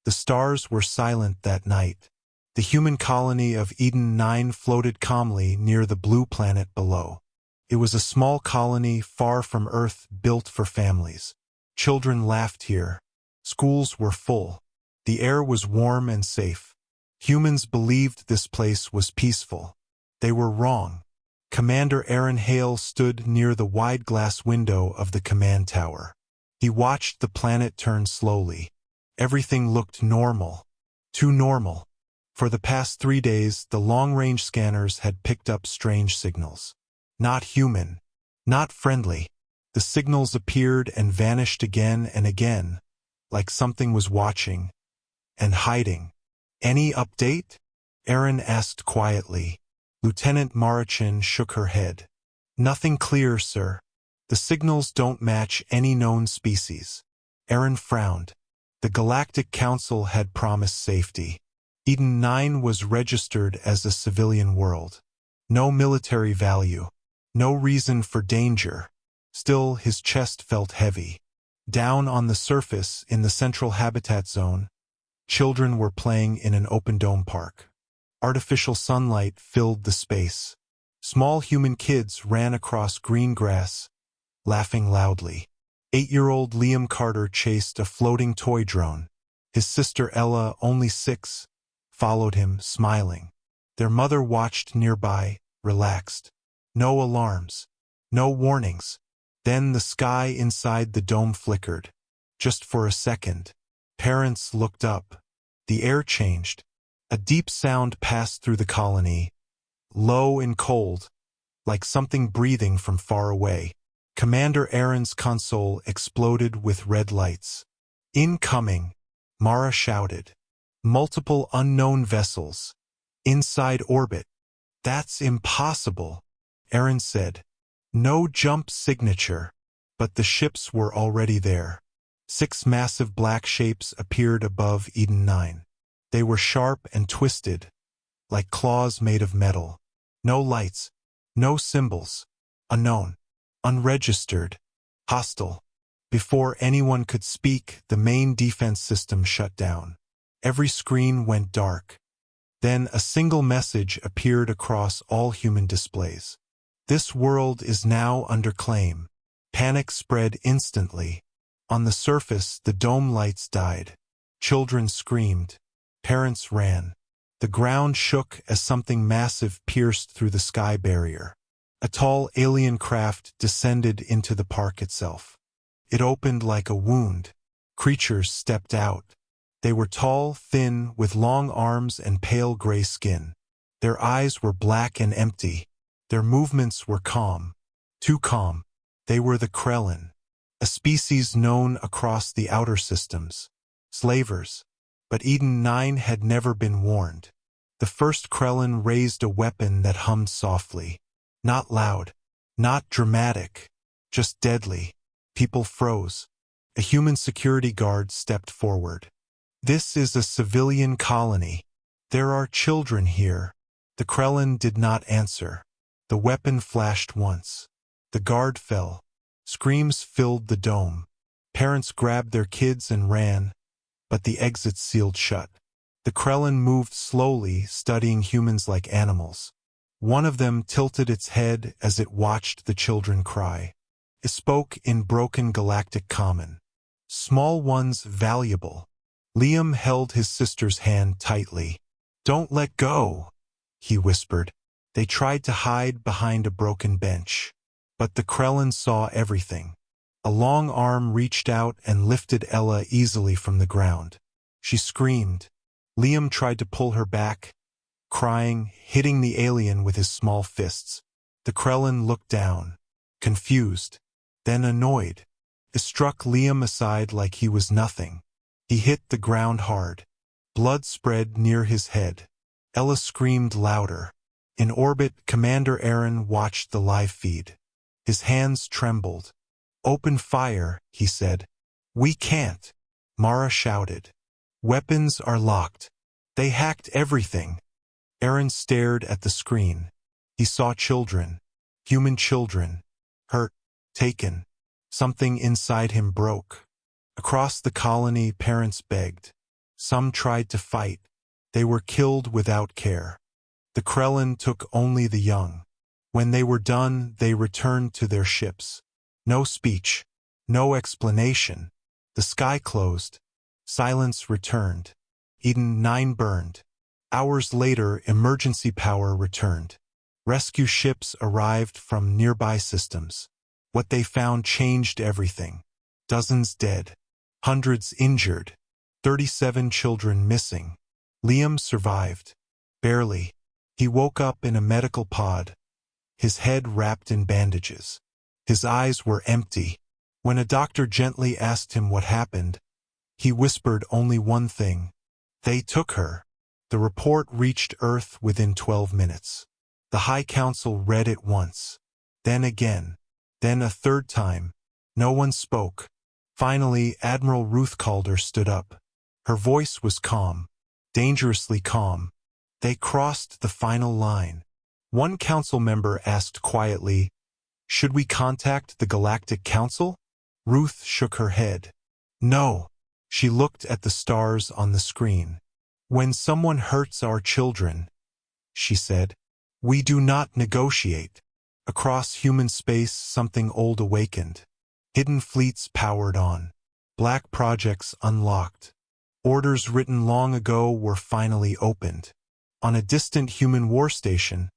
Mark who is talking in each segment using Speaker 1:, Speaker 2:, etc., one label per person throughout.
Speaker 1: The stars were silent that night. The human colony of Eden 9 floated calmly near the blue planet below. It was a small colony far from Earth, built for families. Children laughed here. Schools were full. The air was warm and safe. Humans believed this place was peaceful. They were wrong. Commander Aaron Hale stood near the wide glass window of the command tower. He watched the planet turn slowly. Everything looked normal. Too normal. For the past 3 days, the long-range scanners had picked up strange signals. Not human. Not friendly. The signals appeared and vanished again and again, like something was watching and hiding. "Any update?" Aaron asked quietly. Lieutenant Narration shook her head. "Nothing clear, sir. The signals don't match any known species." Aaron frowned. The Galactic Council had promised safety. Eden 9 was registered as a civilian world. No military value. No reason for danger. Still, his chest felt heavy. Down on the surface, in the central habitat zone, children were playing in an open-dome park. Artificial sunlight filled the space. Small human kids ran across green grass, laughing loudly. 8-year-old Liam Carter chased a floating toy drone. His sister Ella, only 6, followed him, smiling. Their mother watched nearby, relaxed. No alarms. No warnings. Then the sky inside the dome flickered. Just for a second. Parents looked up. The air changed. A deep sound passed through the colony, low and cold, like something breathing from far away. Commander Aaron's console exploded with red lights. "Incoming!" Mara shouted. "Multiple unknown vessels. Inside orbit." "That's impossible," Aaron said. "No jump signature." But the ships were already there. 6 massive black shapes appeared above Eden 9. They were sharp and twisted, like claws made of metal. No lights. No symbols. Unknown. Unregistered. Hostile. Before anyone could speak, the main defense system shut down. Every screen went dark. Then a single message appeared across all human displays. "This world is now under claim." Panic spread instantly. On the surface, the dome lights died. Children screamed. Parents ran. The ground shook as something massive pierced through the sky barrier. A tall alien craft descended into the park itself. It opened like a wound. Creatures stepped out. They were tall, thin, with long arms and pale gray skin. Their eyes were black and empty. Their movements were calm. Too calm. They were the Krellin, a species known across the outer systems. Slavers. But Eden 9 had never been warned. The first Krellin raised a weapon that hummed softly. Not loud. Not dramatic. Just deadly. People froze. A human security guard stepped forward. "This is a civilian colony. There are children here." The Krellin did not answer. The weapon flashed once. The guard fell. Screams filled the dome. Parents grabbed their kids and ran, but the exit sealed shut. The Krellin moved slowly, studying humans like animals. One of them tilted its head as it watched the children cry. It spoke in broken galactic common. "Small ones valuable." Liam held his sister's hand tightly. "Don't let go," he whispered. They tried to hide behind a broken bench. But the Krellin saw everything. A long arm reached out and lifted Ella easily from the ground. She screamed. Liam tried to pull her back, crying, hitting the alien with his small fists. The Krellin looked down, confused, then annoyed. It struck Liam aside like he was nothing. He hit the ground hard. Blood spread near his head. Ella screamed louder. In orbit, Commander Aaron watched the live feed. His hands trembled. "Open fire," he said. "We can't," Mara shouted. "Weapons are locked. They hacked everything." Aaron stared at the screen. He saw children. Human children. Hurt. Taken. Something inside him broke. Across the colony, parents begged. Some tried to fight. They were killed without care. The Krellin took only the young. When they were done, they returned to their ships. No speech. No explanation. The sky closed. Silence returned. Eden 9 burned. Hours later, emergency power returned. Rescue ships arrived from nearby systems. What they found changed everything. Dozens dead. Hundreds injured. 37 children missing. Liam survived. Barely. He woke up in a medical pod, his head wrapped in bandages. His eyes were empty. When a doctor gently asked him what happened, he whispered only one thing. They took her. The report reached Earth within 12 minutes. The High Council read it once. Then again. Then a third time. No one spoke. Finally, Admiral Ruth Calder stood up. Her voice was calm. Dangerously calm. They crossed the final line. One council member asked quietly, "Should we contact the Galactic Council?" Ruth shook her head. No. She looked at the stars on the screen. "When someone hurts our children," she said, "we do not negotiate." Across human space, something old awakened. Hidden fleets powered on. Black projects unlocked. Orders written long ago were finally opened. On a distant human war station,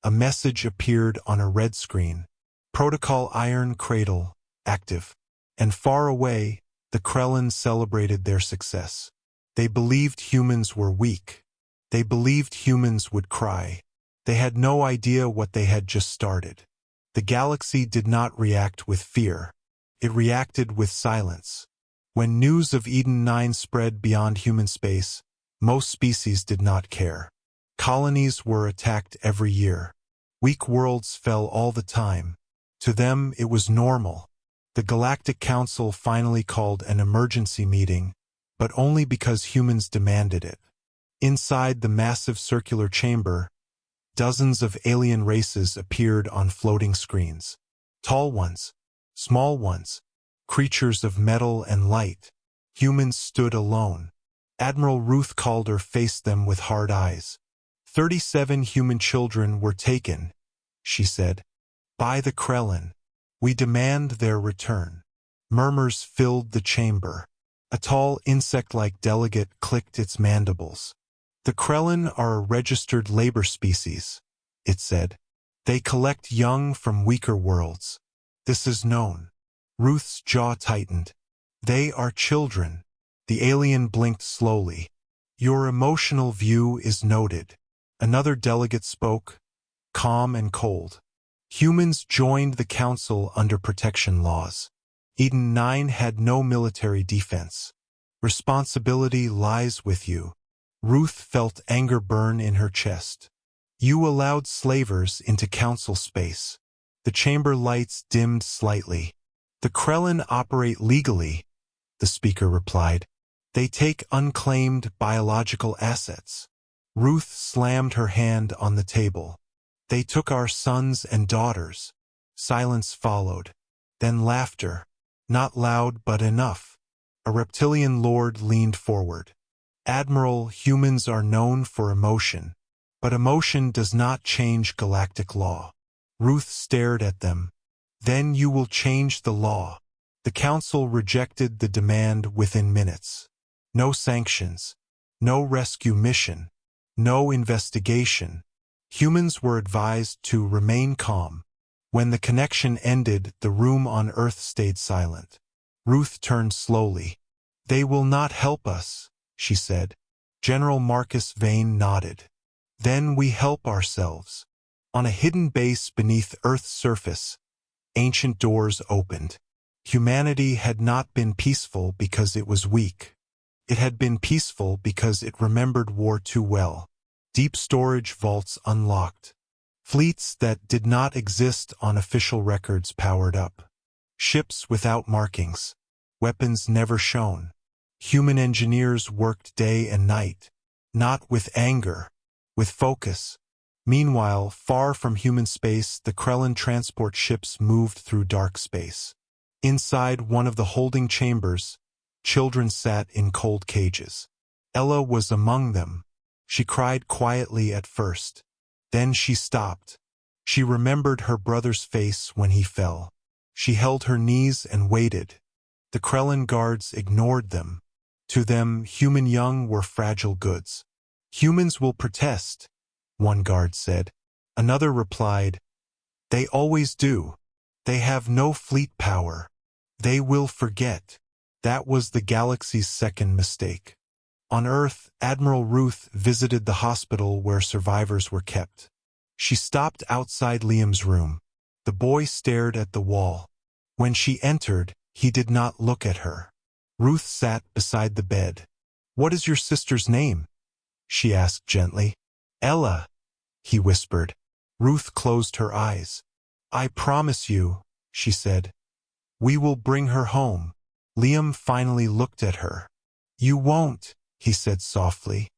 Speaker 1: a message appeared on a red screen. Protocol Iron Cradle, active. And far away, the Krellin celebrated their success. They believed humans were weak. They believed humans would cry. They had no idea what they had just started. The galaxy did not react with fear. It reacted with silence. When news of Eden 9 spread beyond human space, most species did not care. Colonies were attacked every year. Weak worlds fell all the time. To them, it was normal. The Galactic Council finally called an emergency meeting, but only because humans demanded it. Inside the massive circular chamber, dozens of alien races appeared on floating screens. Tall ones, small ones, creatures of metal and light. Humans stood alone. Admiral Ruth Calder faced them with hard eyes. 37 human children were taken, she said, by the Krellin. We demand their return. Murmurs filled the chamber. A tall insect-like delegate clicked its mandibles. The Krellin are a registered labor species, it said. They collect young from weaker worlds. This is known. Ruth's jaw tightened. They are children. The alien blinked slowly. Your emotional view is noted. Another delegate spoke, calm and cold. Humans joined the council under protection laws. Eden 9 had no military defense. Responsibility lies with you. Ruth felt anger burn in her chest. You allowed slavers into council space. The chamber lights dimmed slightly. The Krellin operate legally, the speaker replied. They take unclaimed biological assets. Ruth slammed her hand on the table. They took our sons and daughters. Silence followed. Then laughter. Not loud but enough. A reptilian lord leaned forward. Admiral, humans are known for emotion. But emotion does not change galactic law. Ruth stared at them. Then you will change the law. The council rejected the demand within minutes. No sanctions. No rescue mission. No investigation. Humans were advised to remain calm. When the connection ended, the room on Earth stayed silent. Ruth turned slowly. They will not help us, she said. General Marcus Vane nodded. Then we help ourselves. On a hidden base beneath Earth's surface, ancient doors opened. Humanity had not been peaceful because it was weak. It had been peaceful because it remembered war too well. Deep storage vaults unlocked. Fleets that did not exist on official records powered up. Ships without markings. Weapons never shown. Human engineers worked day and night. Not with anger. With focus. Meanwhile, far from human space, the Krellin transport ships moved through dark space. Inside one of the holding chambers, children sat in cold cages. Ella was among them. She cried quietly at first. Then she stopped. She remembered her brother's face when he fell. She held her knees and waited. The Krellin guards ignored them. To them, human young were fragile goods. Humans will protest, one guard said. Another replied, they always do. They have no fleet power. They will forget. That was the galaxy's second mistake. On Earth, Admiral Ruth visited the hospital where survivors were kept. She stopped outside Liam's room. The boy stared at the wall. When she entered, he did not look at her. Ruth sat beside the bed. What is your sister's name? She asked gently. Ella, he whispered. Ruth closed her eyes. I promise you, she said. We will bring her home. Liam finally looked at her. You won't, he said softly.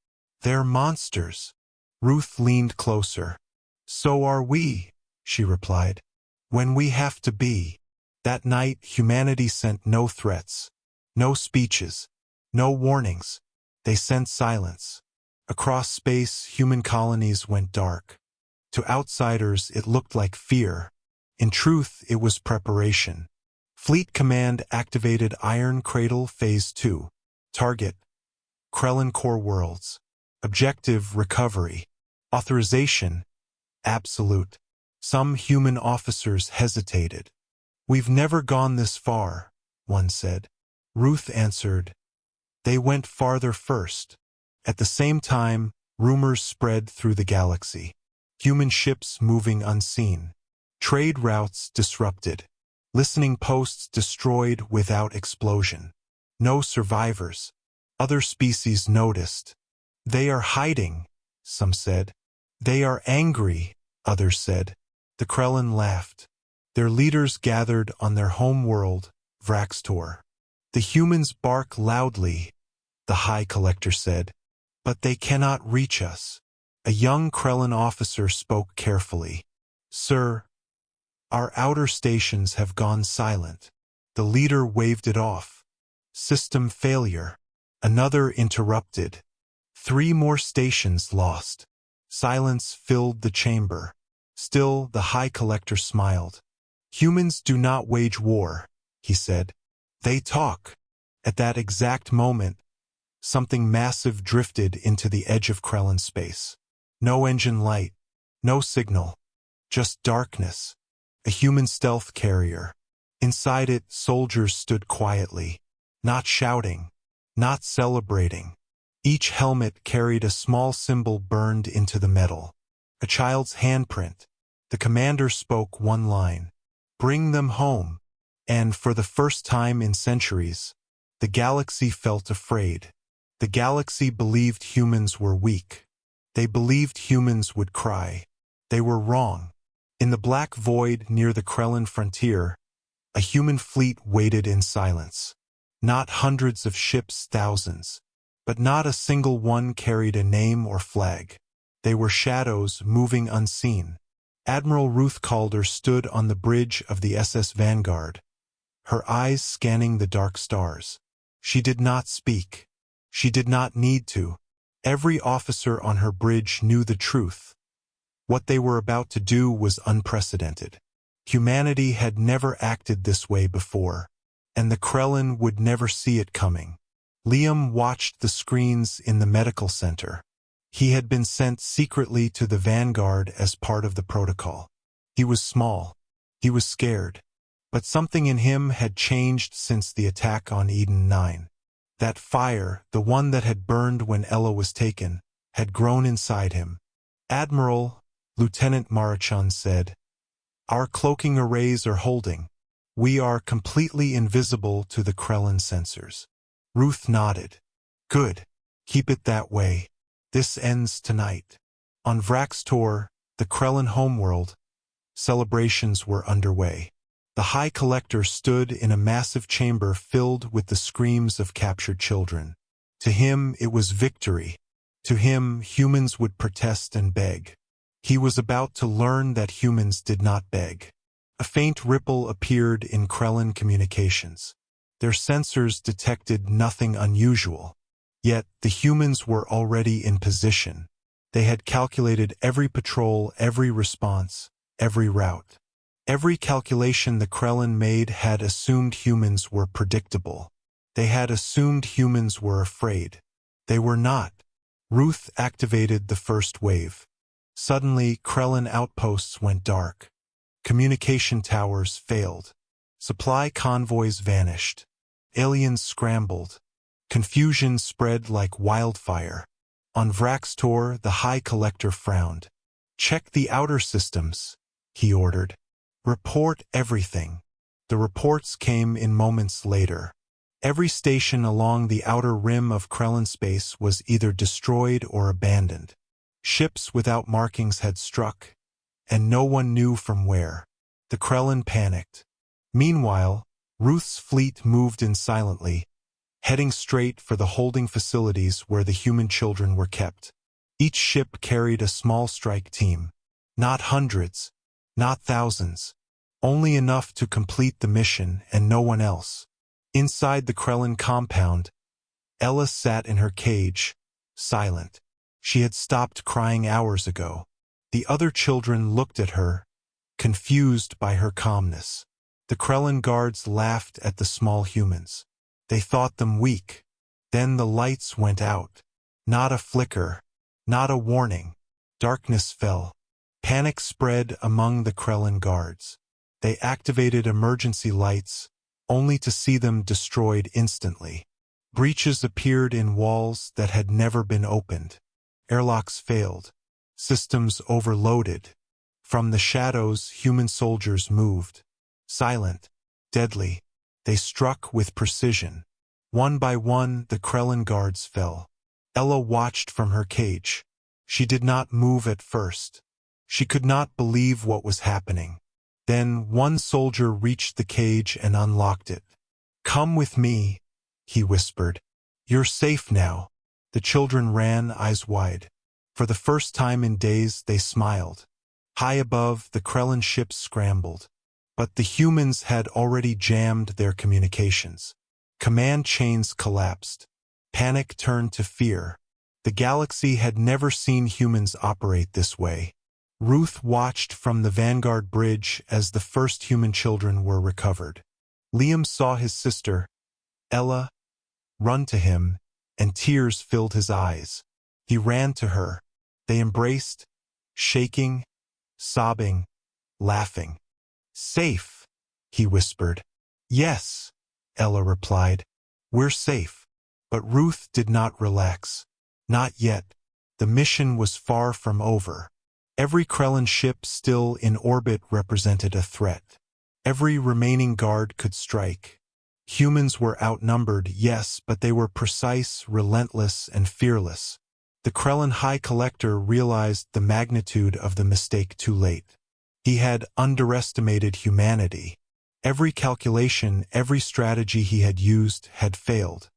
Speaker 1: They're monsters. Ruth leaned closer. So are we, she replied. When we have to be. That night, humanity sent no threats, no speeches, no warnings. They sent silence. Across space, human colonies went dark. To outsiders, it looked like fear. In truth, it was preparation. Fleet Command activated Iron Cradle Phase 2. Target: Krellin Core Worlds. Objective: recovery. Authorization: absolute. Some human officers hesitated. We've never gone this far, one said. Ruth answered, they went farther first. At the same time, rumors spread through the galaxy. Human ships moving unseen. Trade routes disrupted. Listening posts destroyed without explosion. No survivors. Other species noticed. They are hiding, some said. They are angry, others said. The Krellin laughed. Their leaders gathered on their home world, Vraxtor. The humans bark loudly, the High Collector said. But they cannot reach us. A young Krellin officer spoke carefully. Sir, our outer stations have gone silent. The leader waved it off. System failure. Another interrupted. 3 more stations lost. Silence filled the chamber. Still, the High Collector smiled. Humans do not wage war, he said. They talk. At that exact moment, something massive drifted into the edge of Krellin space. No engine light, no signal, just darkness. A human stealth carrier. Inside it, soldiers stood quietly, not shouting, not celebrating. Each helmet carried a small symbol burned into the metal. A child's handprint. The commander spoke one line. Bring them home. And for the first time in centuries, the galaxy felt afraid. The galaxy believed humans were weak. They believed humans would cry. They were wrong. In the black void near the Krellin frontier, a human fleet waited in silence. Not hundreds of ships, thousands. But not a single one carried a name or flag. They were shadows moving unseen. Admiral Ruth Calder stood on the bridge of the SS Vanguard, her eyes scanning the dark stars. She did not speak. She did not need to. Every officer on her bridge knew the truth. What they were about to do was unprecedented. Humanity had never acted this way before, and the Krellin would never see it coming. Liam watched the screens in the medical center. He had been sent secretly to the Vanguard as part of the protocol. He was small. He was scared. But something in him had changed since the attack on Eden 9. That fire, the one that had burned when Ella was taken, had grown inside him. Admiral, Lieutenant Marachon said, our cloaking arrays are holding. We are completely invisible to the Krellin sensors. Ruth nodded. Good. Keep it that way. This ends tonight. On Vraxtor, the Krellin homeworld, celebrations were underway. The High Collector stood in a massive chamber filled with the screams of captured children. To him, it was victory. To him, humans would protest and beg. He was about to learn that humans did not beg. A faint ripple appeared in Krellin communications. Their sensors detected nothing unusual. Yet the humans were already in position. They had calculated every patrol, every response, every route. Every calculation the Krellin made had assumed humans were predictable. They had assumed humans were afraid. They were not. Ruth activated the first wave. Suddenly, Krellin outposts went dark. Communication towers failed. Supply convoys vanished. Aliens scrambled. Confusion spread like wildfire. On Vraxtor, the High Collector frowned. "Check the outer systems," he ordered. "Report everything." The reports came in moments later. Every station along the outer rim of Krellin space was either destroyed or abandoned. Ships without markings had struck, and no one knew from where. The Krellin panicked. Meanwhile, Ruth's fleet moved in silently, heading straight for the holding facilities where the human children were kept. Each ship carried a small strike team. Not hundreds, not thousands. Only enough to complete the mission and no one else. Inside the Krellin compound, Ella sat in her cage, silent. She had stopped crying hours ago. The other children looked at her, confused by her calmness. The Krellin guards laughed at the small humans. They thought them weak. Then the lights went out. Not a flicker, not a warning. Darkness fell. Panic spread among the Krellin guards. They activated emergency lights, only to see them destroyed instantly. Breaches appeared in walls that had never been opened. Airlocks failed. Systems overloaded. From the shadows, human soldiers moved. Silent, deadly. They struck with precision. One by one, the Krellin guards fell. Ella watched from her cage. She did not move at first. She could not believe what was happening. Then one soldier reached the cage and unlocked it. "Come with me," he whispered. "You're safe now." The children ran, eyes wide. For the first time in days, they smiled. High above, the Krellin ships scrambled. But the humans had already jammed their communications. Command chains collapsed. Panic turned to fear. The galaxy had never seen humans operate this way. Ruth watched from the Vanguard bridge as the first human children were recovered. Liam saw his sister, Ella, run to him, and tears filled his eyes. He ran to her. They embraced, shaking, sobbing, laughing. "Safe," he whispered. "Yes," Ella replied. "We're safe." But Ruth did not relax. Not yet. The mission was far from over. Every Krellin ship still in orbit represented a threat. Every remaining guard could strike. Humans were outnumbered, yes, but they were precise, relentless, and fearless. The Krellin High Collector realized the magnitude of the mistake too late. He had underestimated humanity. Every calculation, every strategy he had used had failed.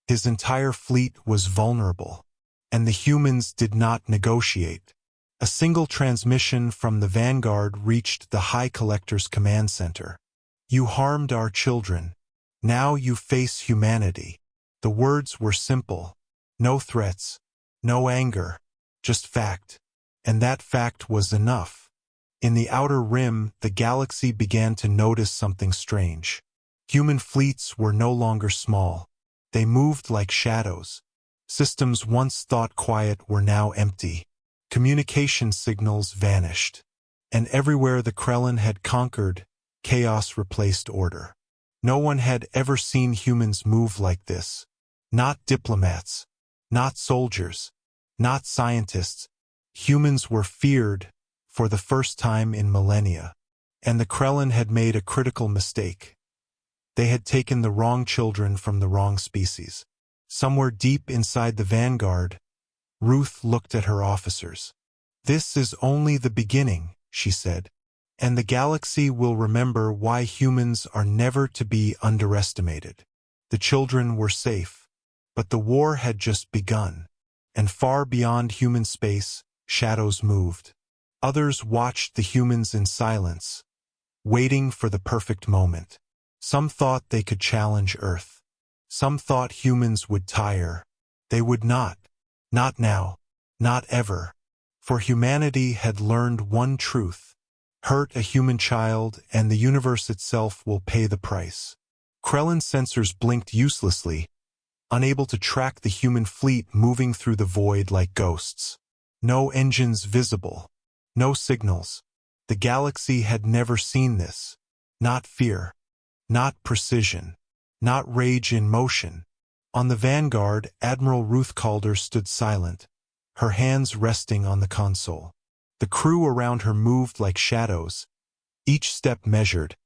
Speaker 1: His entire fleet was vulnerable. And the humans did not negotiate. A single transmission from the Vanguard reached the High Collector's command center. "You harmed our children. Now you face humanity." The words were simple. No threats, no anger, just fact. And that fact was enough. In the outer rim, the galaxy began to notice something strange. Human fleets were no longer small. They moved like shadows. Systems once thought quiet were now empty. Communication signals vanished. And everywhere the Krellin had conquered, chaos replaced order. No one had ever seen humans move like this. Not diplomats, not soldiers, not scientists. Humans were feared for the first time in millennia. And the Krellin had made a critical mistake. They had taken the wrong children from the wrong species. Somewhere deep inside the Vanguard, Ruth looked at her officers. "This is only the beginning," she said. "And the galaxy will remember why humans are never to be underestimated." The children were safe, but the war had just begun. And far beyond human space, shadows moved. Others watched the humans in silence, waiting for the perfect moment. Some thought they could challenge Earth. Some thought humans would tire. They would not. Not now. Not ever. For humanity had learned one truth. Hurt a human child, and the universe itself will pay the price. Krellin's sensors blinked uselessly, unable to track the human fleet moving through the void like ghosts. No engines visible. No signals. The galaxy had never seen this. Not fear. Not precision. Not rage in motion. On the Vanguard, Admiral Ruth Calder stood silent, her hands resting on the console. The crew around her moved like shadows, each step measured,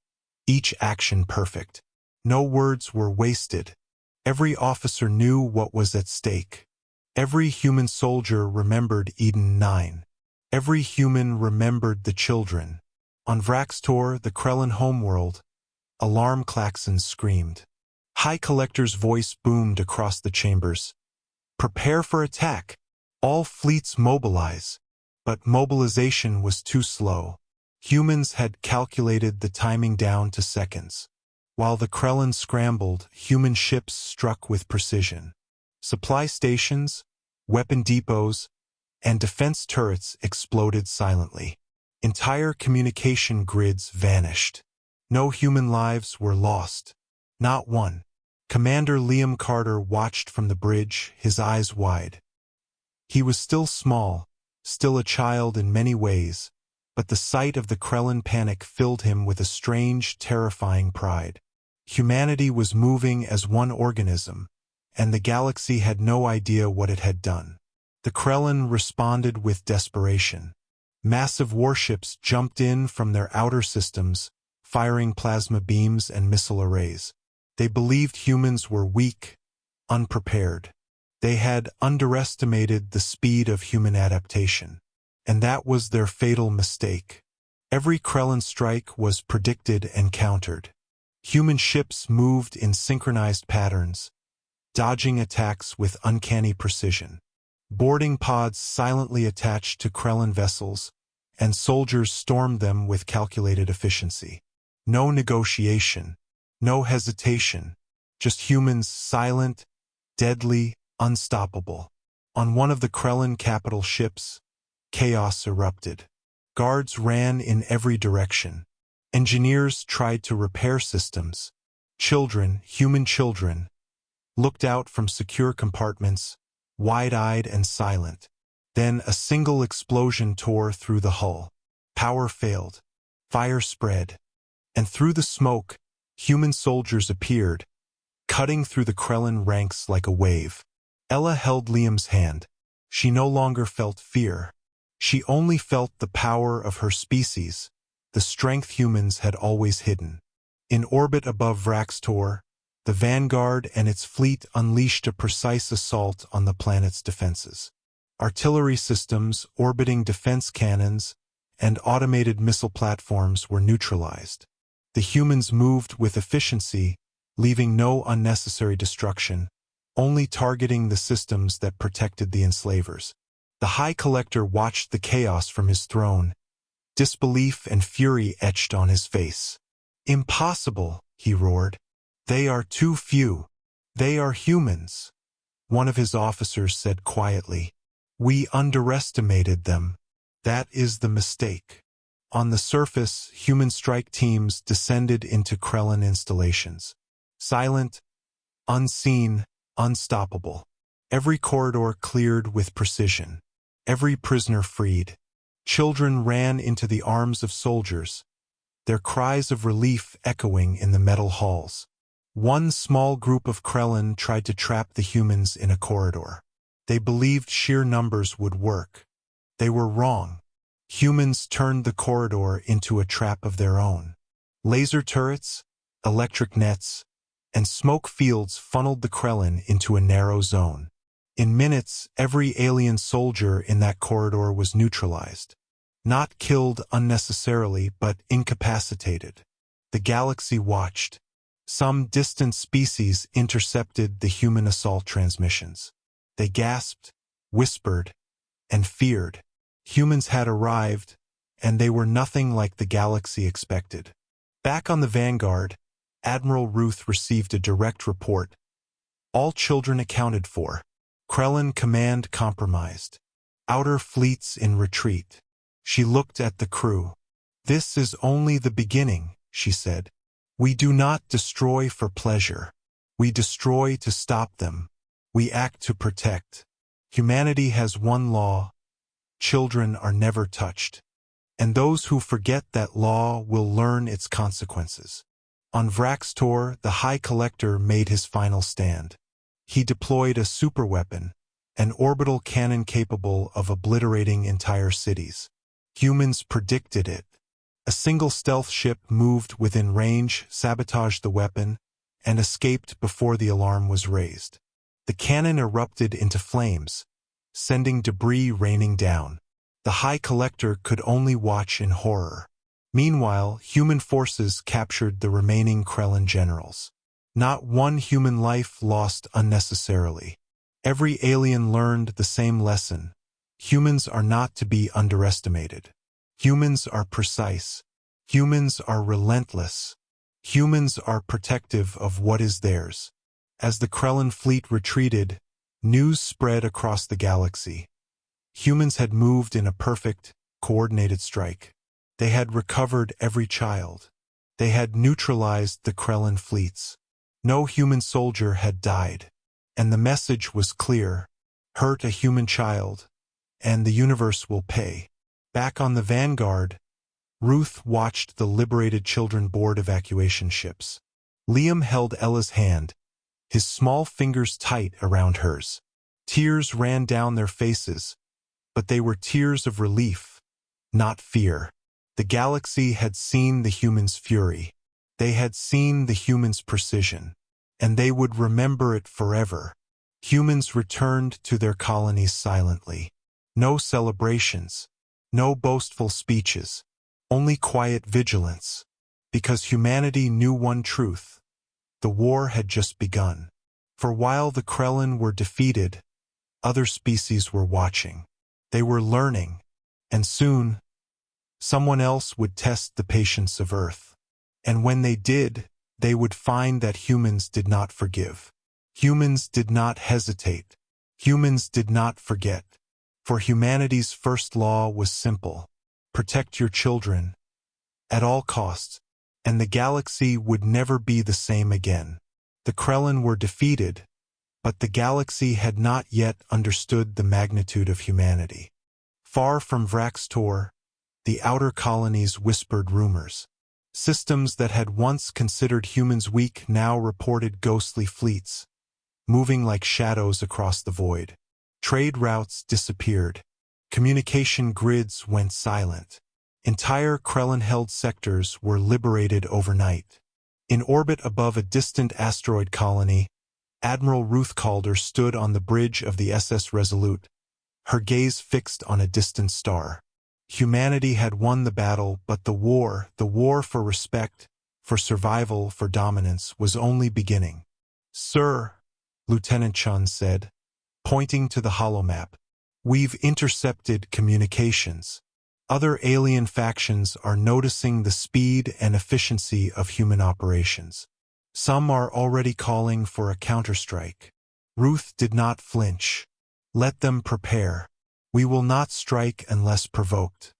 Speaker 1: each action perfect. No words were wasted. Every officer knew what was at stake. Every human soldier remembered Eden 9. Every human remembered the children. On Vraxtor, the Krellin homeworld, alarm klaxons screamed. High Collector's voice boomed across the chambers. Prepare for attack. All fleets mobilize. But mobilization was too slow. Humans had calculated the timing down to seconds. While the Krellin scrambled, human ships struck with precision. Supply stations, weapon depots, and defense turrets exploded silently. Entire communication grids vanished. No human lives were lost. Not one. Commander Liam Carter watched from the bridge, his eyes wide. He was still small, still a child in many ways, but the sight of the Krellin panic filled him with a strange, terrifying pride. Humanity was moving as one organism, and the galaxy had no idea what it had done. The Krellin responded with desperation. Massive warships jumped in from their outer systems, firing plasma beams and missile arrays. They believed humans were weak, unprepared. They had underestimated the speed of human adaptation. And that was their fatal mistake. Every Krellin strike was predicted and countered. Human ships moved in synchronized patterns, dodging attacks with uncanny precision. Boarding pods silently attached to Krellin vessels, and soldiers stormed them with calculated efficiency. No negotiation, no hesitation, just humans silent, deadly, unstoppable. On one of the Krellin capital ships, chaos erupted. Guards ran in every direction. Engineers tried to repair systems. Children, human children, looked out from secure compartments, wide-eyed and silent. Then a single explosion tore through the hull. Power failed. Fire spread. And through the smoke, human soldiers appeared, cutting through the Krellin ranks like a wave. Ella held Liam's hand. She no longer felt fear. She only felt the power of her species, the strength humans had always hidden. In orbit above Vraxtor, the Vanguard and its fleet unleashed a precise assault on the planet's defenses. Artillery systems, orbiting defense cannons, and automated missile platforms were neutralized. The humans moved with efficiency, leaving no unnecessary destruction, only targeting the systems that protected the enslavers. The High Collector watched the chaos from his throne. Disbelief and fury etched on his face. "Impossible," he roared. "They are too few. They are humans." One of his officers said quietly, "We underestimated them. That is the mistake." On the surface, human strike teams descended into Krellin installations. Silent, unseen, unstoppable. Every corridor cleared with precision. Every prisoner freed. Children ran into the arms of soldiers, their cries of relief echoing in the metal halls. One small group of Krellin tried to trap the humans in a corridor. They believed sheer numbers would work. They were wrong. Humans turned the corridor into a trap of their own. Laser turrets, electric nets, and smoke fields funneled the Krellin into a narrow zone. In minutes, every alien soldier in that corridor was neutralized. Not killed unnecessarily, but incapacitated. The galaxy watched. Some distant species intercepted the human assault transmissions. They gasped, whispered, and feared. Humans had arrived, and they were nothing like the galaxy expected. Back on the Vanguard, Admiral Ruth received a direct report. All children accounted for. Krellin command compromised. Outer fleets in retreat. She looked at the crew. This is only the beginning, she said. We do not destroy for pleasure. We destroy to stop them. We act to protect. Humanity has one law. Children are never touched. And those who forget that law will learn its consequences. On Vraxtor, the High Collector made his final stand. He deployed a superweapon, an orbital cannon capable of obliterating entire cities. Humans predicted it. A single stealth ship moved within range, sabotaged the weapon, and escaped before the alarm was raised. The cannon erupted into flames, sending debris raining down. The High Collector could only watch in horror. Meanwhile, human forces captured the remaining Krellin generals. Not one human life lost unnecessarily. Every alien learned the same lesson. Humans are not to be underestimated. Humans are precise. Humans are relentless. Humans are protective of what is theirs. As the Krellin fleet retreated, news spread across the galaxy. Humans had moved in a perfect, coordinated strike. They had recovered every child. They had neutralized the Krellin fleets. No human soldier had died. And the message was clear. Hurt a human child, and the universe will pay. Back on the Vanguard, Ruth watched the liberated children board evacuation ships. Liam held Ella's hand, his small fingers tight around hers. Tears ran down their faces, but they were tears of relief, not fear. The galaxy had seen the humans' fury. They had seen the humans' precision, and they would remember it forever. Humans returned to their colonies silently. No celebrations, no boastful speeches, only quiet vigilance, because humanity knew one truth. The war had just begun. For while the Krellin were defeated, other species were watching. They were learning, and soon, someone else would test the patience of Earth. And when they did, they would find that humans did not forgive. Humans did not hesitate. Humans did not forget. For humanity's first law was simple: protect your children, at all costs, and the galaxy would never be the same again. The Krellin were defeated, but the galaxy had not yet understood the magnitude of humanity. Far from Vraxtor, the outer colonies whispered rumors. Systems that had once considered humans weak now reported ghostly fleets, moving like shadows across the void. Trade routes disappeared. Communication grids went silent. Entire Krellin-held sectors were liberated overnight. In orbit above a distant asteroid colony, Admiral Ruth Calder stood on the bridge of the SS Resolute, her gaze fixed on a distant star. Humanity had won the battle, but the war for respect, for survival, for dominance, was only beginning. "Sir," Lieutenant Chun said, pointing to the holomap, "we've intercepted communications. Other alien factions are noticing the speed and efficiency of human operations. Some are already calling for a counterstrike." Ruth did not flinch. "Let them prepare. We will not strike unless provoked.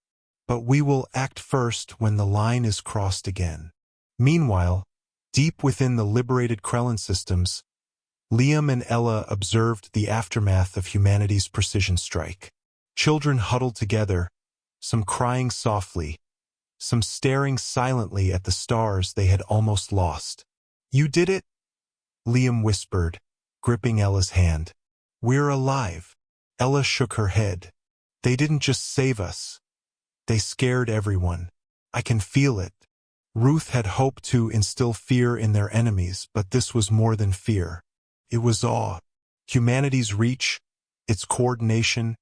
Speaker 1: But we will act first when the line is crossed again." Meanwhile, deep within the liberated Krellin systems, Liam and Ella observed the aftermath of humanity's precision strike. Children huddled together, some crying softly, some staring silently at the stars they had almost lost. "You did it?" Liam whispered, gripping Ella's hand. "We're alive." Ella shook her head. "They didn't just save us. They scared everyone. I can feel it." Ruth had hoped to instill fear in their enemies, but this was more than fear. It was awe. Humanity's reach, its coordination,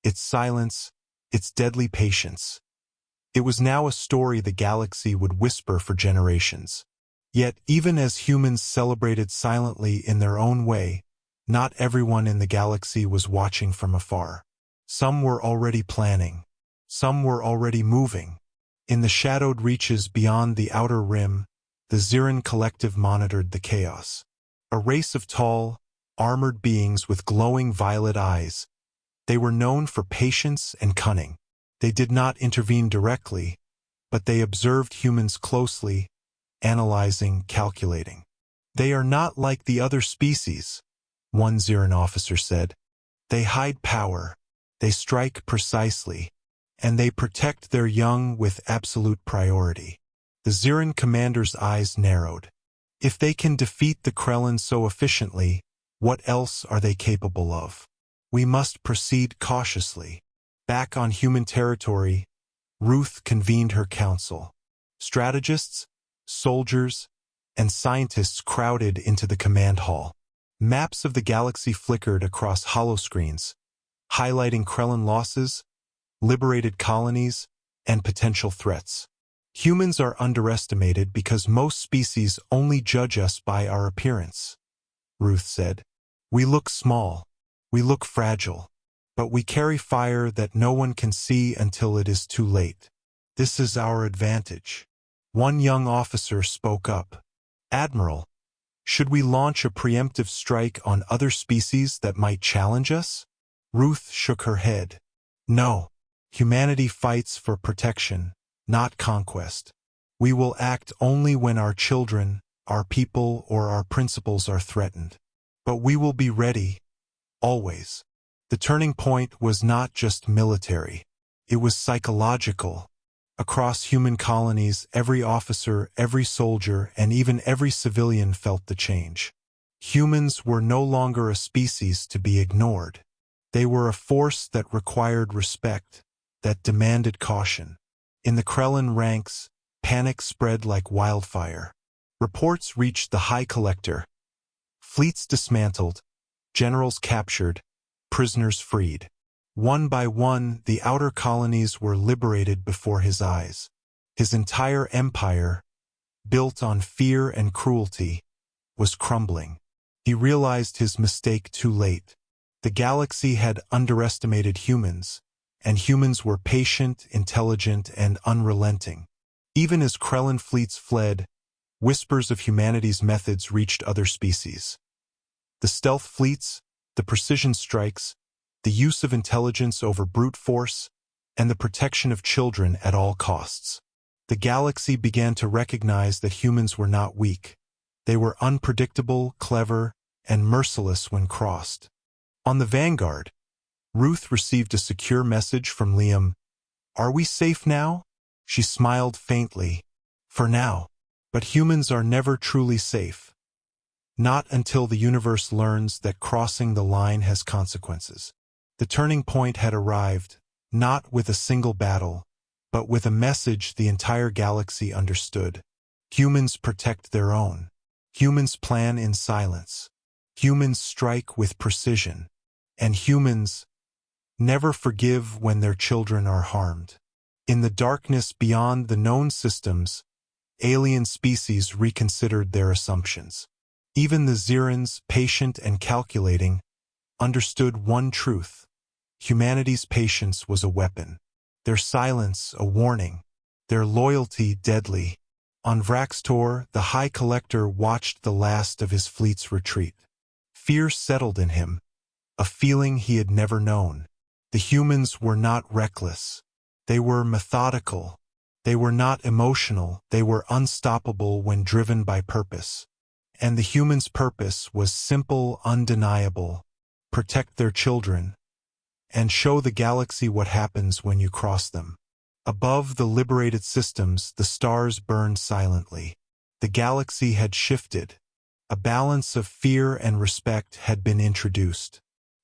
Speaker 1: its silence, its deadly patience. It was now a story the galaxy would whisper for generations. Yet, even as humans celebrated silently in their own way, not everyone in the galaxy was watching from afar. Some were already planning. Some were already moving. In the shadowed reaches beyond the outer rim, the Zirin collective monitored the chaos. A race of tall, armored beings with glowing violet eyes. They were known for patience and cunning. They did not intervene directly, but they observed humans closely, analyzing, calculating. They are not like the other species, one Ziran officer said. They hide power, they strike precisely, and they protect their young with absolute priority. The Ziran commander's eyes narrowed. If they can defeat the Krellin so efficiently, what else are they capable of? We must proceed cautiously. Back on human territory, Ruth convened her council. Strategists, soldiers, and scientists crowded into the command hall. Maps of the galaxy flickered across holoscreens, highlighting Krellin losses, liberated colonies, and potential threats. Humans are underestimated because most species only judge us by our appearance, Ruth said. We look small, we look fragile, but we carry fire that no one can see until it is too late. This is our advantage. One young officer spoke up. Admiral, should we launch a preemptive strike on other species that might challenge us? Ruth shook her head. No. Humanity fights for protection, not conquest. We will act only when our children, our people, or our principles are threatened. But we will be ready, always. The turning point was not just military. It was psychological. Across human colonies, every officer, every soldier, and even every civilian felt the change. Humans were no longer a species to be ignored. They were a force that required respect, that demanded caution. In the Krellin ranks, panic spread like wildfire. Reports reached the High Collector. Fleets dismantled, generals captured, prisoners freed. One by one, the outer colonies were liberated before his eyes. His entire empire, built on fear and cruelty, was crumbling. He realized his mistake too late. The galaxy had underestimated humans, and humans were patient, intelligent, and unrelenting. Even as Krellin fleets fled, whispers of humanity's methods reached other species. The stealth fleets, the precision strikes, the use of intelligence over brute force, and the protection of children at all costs. The galaxy began to recognize that humans were not weak. They were unpredictable, clever, and merciless when crossed. On the Vanguard, Ruth received a secure message from Liam. Are we safe now? She smiled faintly. For now. But humans are never truly safe. Not until the universe learns that crossing the line has consequences. The turning point had arrived, not with a single battle, but with a message the entire galaxy understood. Humans protect their own. Humans plan in silence. Humans strike with precision. And humans never forgive when their children are harmed. In the darkness beyond the known systems, alien species reconsidered their assumptions. Even the Zirans, patient and calculating, understood one truth. Humanity's patience was a weapon. Their silence a warning. Their loyalty deadly. On Vraxtor, the High Collector watched the last of his fleet's retreat. Fear settled in him, a feeling he had never known. The humans were not reckless. They were methodical. They were not emotional. They were unstoppable when driven by purpose. And the humans' purpose was simple, undeniable. Protect their children, and show the galaxy what happens when you cross them. Above the liberated systems, the stars burned silently. The galaxy had shifted. A balance of fear and respect had been introduced.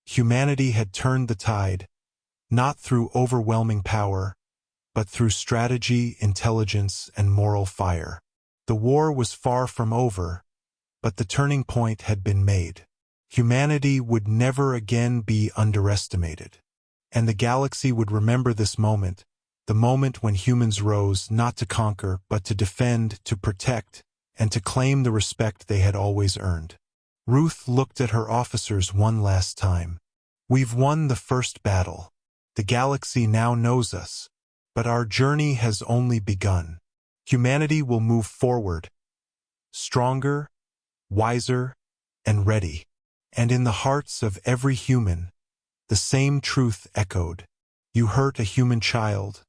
Speaker 1: Humanity had turned the tide, not through overwhelming power, but through strategy, intelligence, and moral fire. The war was far from over, but the turning point had been made. Humanity would never again be underestimated. And the galaxy would remember this moment, the moment when humans rose not to conquer, but to defend, to protect, and to claim the respect they had always earned. Ruth looked at her officers one last time. We've won the first battle. The galaxy now knows us. But our journey has only begun. Humanity will move forward, stronger, wiser, and ready. And in the hearts of every human, the same truth echoed. You hurt a human child,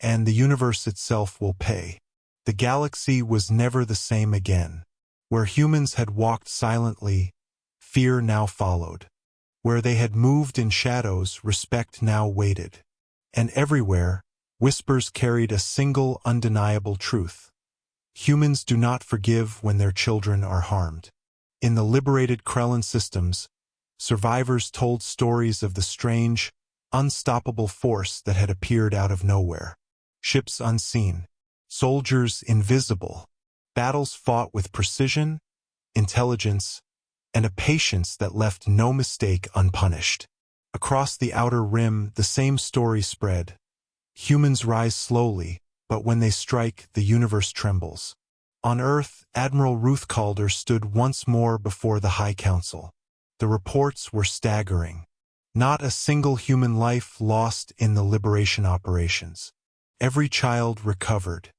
Speaker 1: and the universe itself will pay. The galaxy was never the same again. Where humans had walked silently, fear now followed. Where they had moved in shadows, respect now waited. And everywhere, whispers carried a single undeniable truth. Humans do not forgive when their children are harmed. In the liberated Krellin systems, survivors told stories of the strange, unstoppable force that had appeared out of nowhere. Ships unseen, soldiers invisible, battles fought with precision, intelligence, and a patience that left no mistake unpunished. Across the outer rim, the same story spread. Humans rise slowly, but when they strike, the universe trembles. On Earth, Admiral Ruth Calder stood once more before the High Council. The reports were staggering. Not a single human life lost in the liberation operations. Every child recovered.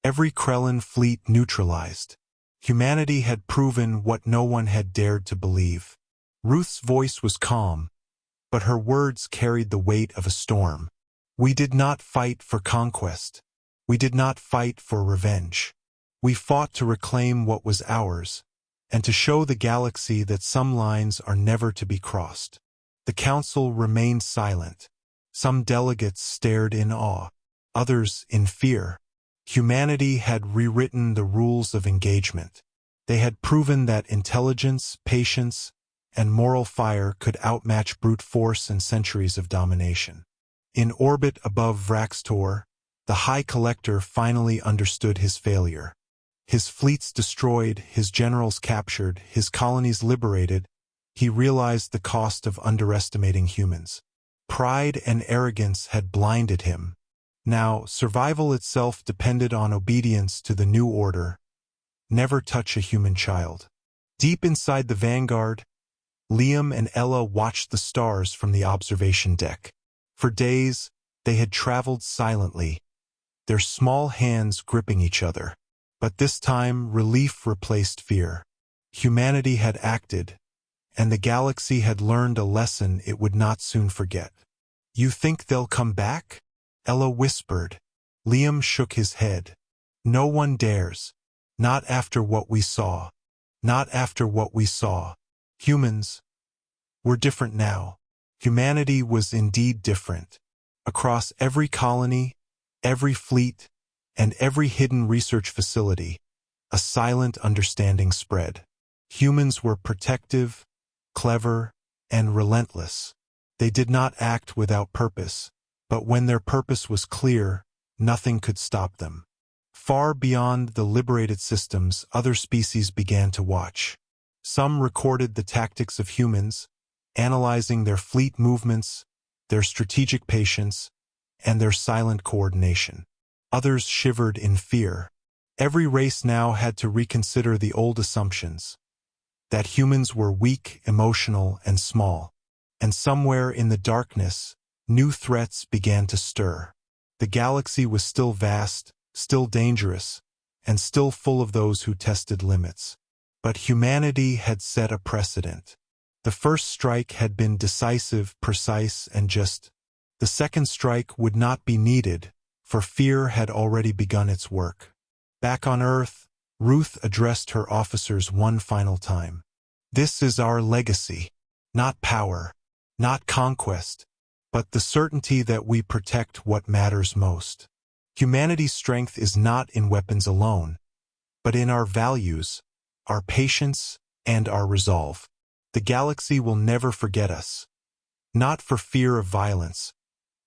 Speaker 1: Every Krellin fleet neutralized. Humanity had proven what no one had dared to believe. Ruth's voice was calm, but her words carried the weight of a storm. We did not fight for conquest. We did not fight for revenge. We fought to reclaim what was ours, and to show the galaxy that some lines are never to be crossed. The council remained silent. Some delegates stared in awe, others in fear. Humanity had rewritten the rules of engagement. They had proven that intelligence, patience, and moral fire could outmatch brute force and centuries of domination. In orbit above Vraxtor, the High Collector finally understood his failure. His fleets destroyed, his generals captured, his colonies liberated, he realized the cost of underestimating humans. Pride and arrogance had blinded him. Now, survival itself depended on obedience to the new order. Never touch a human child. Deep inside the Vanguard, Liam and Ella watched the stars from the observation deck. For days, they had traveled silently, their small hands gripping each other. But this time, relief replaced fear. Humanity had acted, and the galaxy had learned a lesson it would not soon forget. You think they'll come back? Ella whispered. Liam shook his head. No one dares. Not after what we saw. Not after what we saw. Humans were different now. Humanity was indeed different. Across every colony, every fleet, and every hidden research facility, a silent understanding spread. Humans were protective, clever, and relentless. They did not act without purpose, but when their purpose was clear, nothing could stop them. Far beyond the liberated systems, other species began to watch. Some recorded the tactics of humans, analyzing their fleet movements, their strategic patience, and their silent coordination. Others shivered in fear. Every race now had to reconsider the old assumptions, that humans were weak, emotional, and small. And somewhere in the darkness, new threats began to stir. The galaxy was still vast, still dangerous, and still full of those who tested limits. But humanity had set a precedent. The first strike had been decisive, precise, and just. The second strike would not be needed, for fear had already begun its work. Back on Earth, Ruth addressed her officers one final time. This is our legacy. Not power, not conquest, but the certainty that we protect what matters most. Humanity's strength is not in weapons alone, but in our values, our patience, and our resolve. The galaxy will never forget us. Not for fear of violence,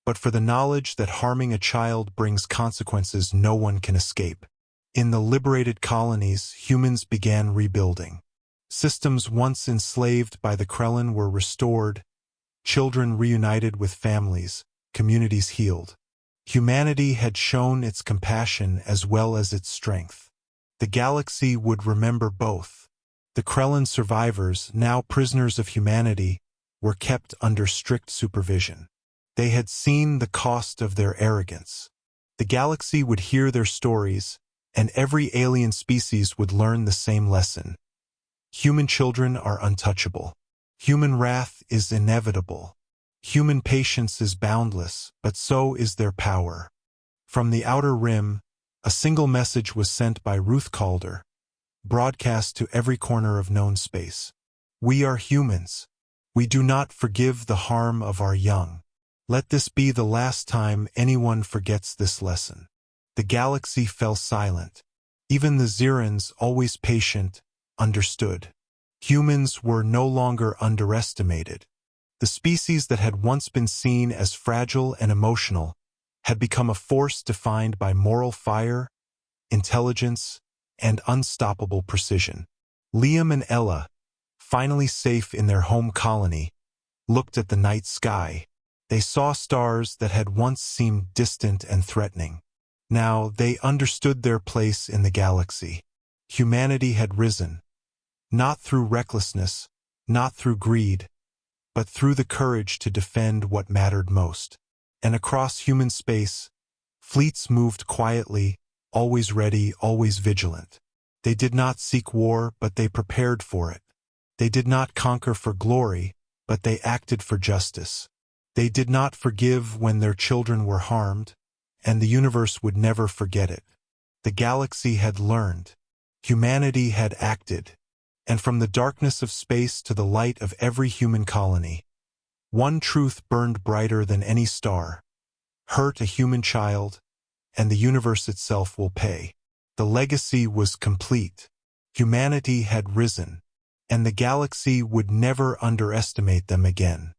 Speaker 1: but for the knowledge that harming a child brings consequences no one can escape. In the liberated colonies, humans began rebuilding. Systems once enslaved by the Krellin were restored, children reunited with families, communities healed. Humanity had shown its compassion as well as its strength. The galaxy would remember both. The Krellin survivors, now prisoners of humanity, were kept under strict supervision. They had seen the cost of their arrogance. The galaxy would hear their stories, and every alien species would learn the same lesson. Human children are untouchable. Human wrath is inevitable. Human patience is boundless, but so is their power. From the outer rim, a single message was sent by Ruth Calder, broadcast to every corner of known space. We are humans. We do not forgive the harm of our young. Let this be the last time anyone forgets this lesson. The galaxy fell silent. Even the Zirans, always patient, understood. Humans were no longer underestimated. The species that had once been seen as fragile and emotional had become a force defined by moral fire, intelligence, and unstoppable precision. Liam and Ella, finally safe in their home colony, looked at the night sky. They saw stars that had once seemed distant and threatening. Now they understood their place in the galaxy. Humanity had risen, not through recklessness, not through greed, but through the courage to defend what mattered most. And across human space, fleets moved quietly, always ready, always vigilant. They did not seek war, but they prepared for it. They did not conquer for glory, but they acted for justice. They did not forgive when their children were harmed, and the universe would never forget it. The galaxy had learned. Humanity had acted. And from the darkness of space to the light of every human colony, one truth burned brighter than any star. Hurt a human child, and the universe itself will pay. The legacy was complete. Humanity had risen, and the galaxy would never underestimate them again.